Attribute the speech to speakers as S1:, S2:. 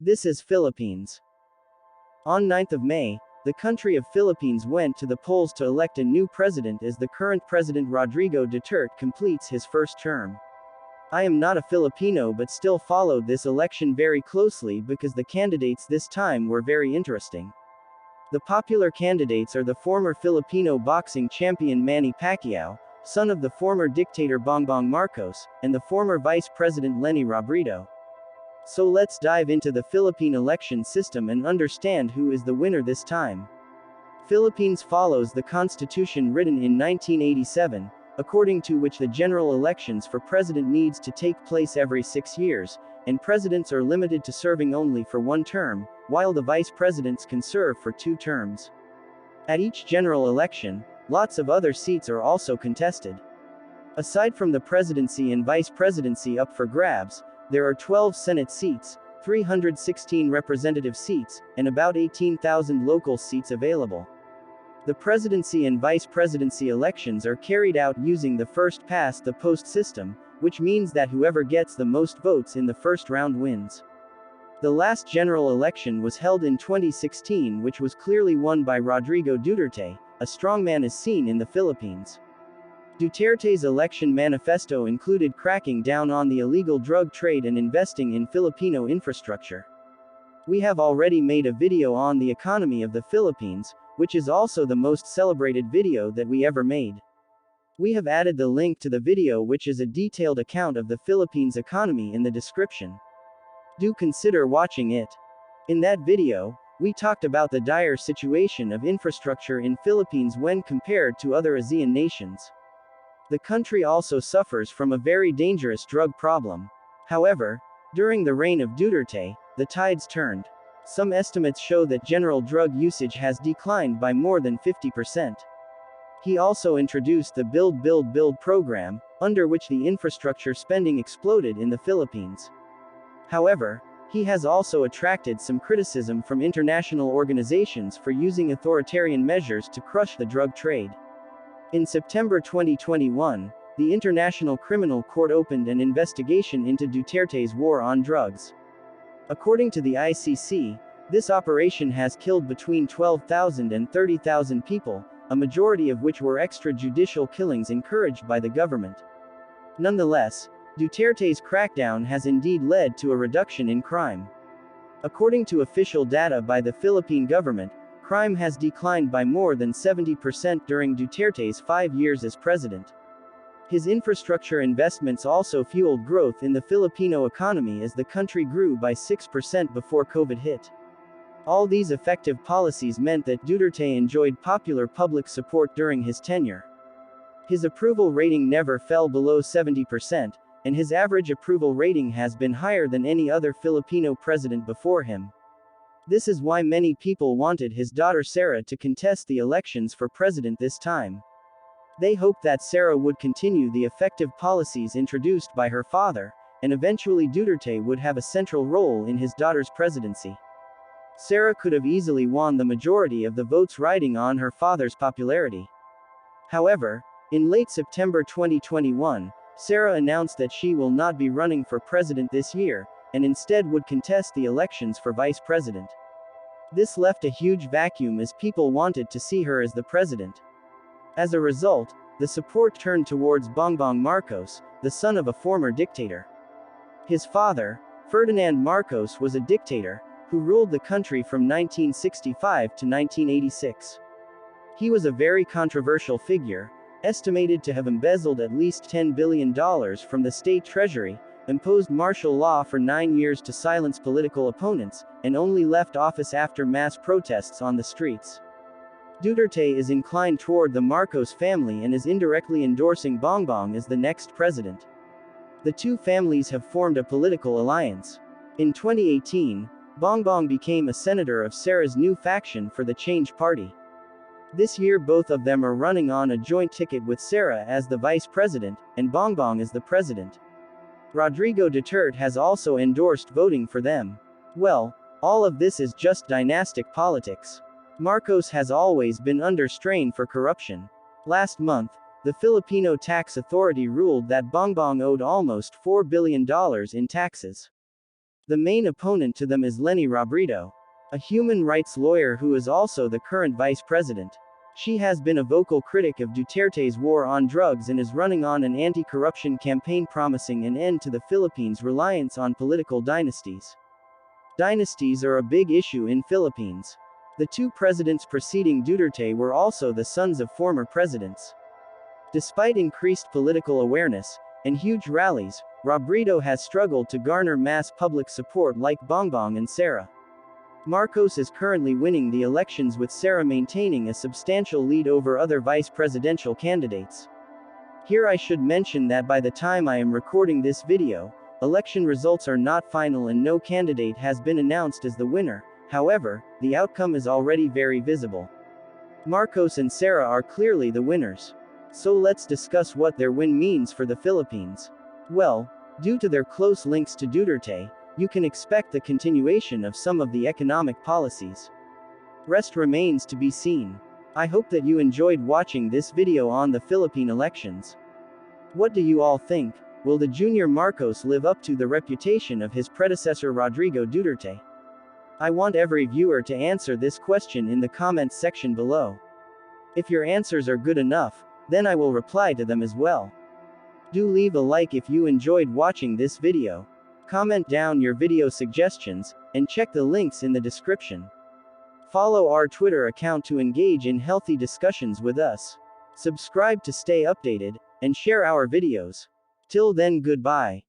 S1: This is Philippines. On 9th of May, the country of Philippines went to the polls to elect a new president as the current president Rodrigo Duterte completes his first term. I am not a Filipino but still followed this election very closely because the candidates this time were very interesting. The popular candidates are the former Filipino boxing champion Manny Pacquiao, son of the former dictator Bongbong Marcos, and the former Vice President Leni Robredo. So let's dive into the Philippine election system and understand who is the winner this time. Philippines follows the constitution written in 1987, according to which the general elections for president needs to take place every 6 years, and presidents are limited to serving only for one term, while the vice presidents can serve for 2 terms. At each general election, lots of other seats are also contested. Aside from the presidency and vice presidency up for grabs, there are 12 Senate seats, 316 representative seats, and about 18,000 local seats available. The presidency and vice presidency elections are carried out using the first past the post system, which means that whoever gets the most votes in the first round wins. The last general election was held in 2016, which was clearly won by Rodrigo Duterte, a strongman as seen in the Philippines. Duterte's election manifesto included cracking down on the illegal drug trade and investing in Filipino infrastructure. We have already made a video on the economy of the Philippines, which is also the most celebrated video that we ever made. We have added the link to the video, which is a detailed account of the Philippines economy, in the description. Do consider watching it. In that video, we talked about the dire situation of infrastructure in Philippines when compared to other ASEAN nations. The country also suffers from a very dangerous drug problem. However, during the reign of Duterte, the tides turned. Some estimates show that general drug usage has declined by more than 50%. He also introduced the Build Build Build program, under which the infrastructure spending exploded in the Philippines. However, he has also attracted some criticism from international organizations for using authoritarian measures to crush the drug trade. In September 2021, the International Criminal Court opened an investigation into Duterte's war on drugs. According to the ICC, this operation has killed between 12,000 and 30,000 people, a majority of which were extrajudicial killings encouraged by the government. Nonetheless, Duterte's crackdown has indeed led to a reduction in crime. According to official data by the Philippine government, crime has declined by more than 70% during Duterte's 5 years as president. His infrastructure investments also fueled growth in the Filipino economy as the country grew by 6% before COVID hit. All these effective policies meant that Duterte enjoyed popular public support during his tenure. His approval rating never fell below 70%, and his average approval rating has been higher than any other Filipino president before him. This is why many people wanted his daughter Sara to contest the elections for president this time. They hoped that Sara would continue the effective policies introduced by her father, and eventually Duterte would have a central role in his daughter's presidency. Sara could have easily won the majority of the votes riding on her father's popularity. However, in late September 2021, Sara announced that she will not be running for president this year, and instead would contest the elections for vice president. This left a huge vacuum as people wanted to see her as the president. As a result, the support turned towards Bongbong Marcos, the son of a former dictator. His father, Ferdinand Marcos, was a dictator who ruled the country from 1965 to 1986. He was a very controversial figure, estimated to have embezzled at least $10 billion from the state treasury, imposed martial law for 9 years to silence political opponents, and only left office after mass protests on the streets. Duterte is inclined toward the Marcos family and is indirectly endorsing Bongbong as the next president. The two families have formed a political alliance. In 2018, Bongbong became a senator of Sara's new faction for the Change Party. This year both of them are running on a joint ticket with Sara as the vice president, and Bongbong as the president. Rodrigo Duterte has also endorsed voting for them. Well, all of this is just dynastic politics. Marcos has always been under strain for corruption. Last month, the Filipino Tax Authority ruled that Bongbong owed almost $4 billion in taxes. The main opponent to them is Leni Robredo, a human rights lawyer who is also the current vice president. She has been a vocal critic of Duterte's war on drugs and is running on an anti-corruption campaign promising an end to the Philippines' reliance on political dynasties. Dynasties are a big issue in Philippines. The two presidents preceding Duterte were also the sons of former presidents. Despite increased political awareness and huge rallies, Robredo has struggled to garner mass public support like Bongbong and Sara. Marcos is currently winning the elections with Sara maintaining a substantial lead over other vice presidential candidates. Here I should mention that by the time I am recording this video, election results are not final and no candidate has been announced as the winner. However, the outcome is already very visible. Marcos and Sara are clearly the winners. So let's discuss what their win means for the Philippines. Well, due to their close links to Duterte, you can expect the continuation of some of the economic policies. Rest remains to be seen. I hope that you enjoyed watching this video on the Philippine elections. What do you all think? Will the Junior Marcos live up to the reputation of his predecessor Rodrigo Duterte? I want every viewer to answer this question in the comments section below. If your answers are good enough, then I will reply to them as well. Do leave a like if you enjoyed watching this video. Comment down your video suggestions, and check the links in the description. Follow our Twitter account to engage in healthy discussions with us. Subscribe to stay updated, and share our videos. Till then, goodbye.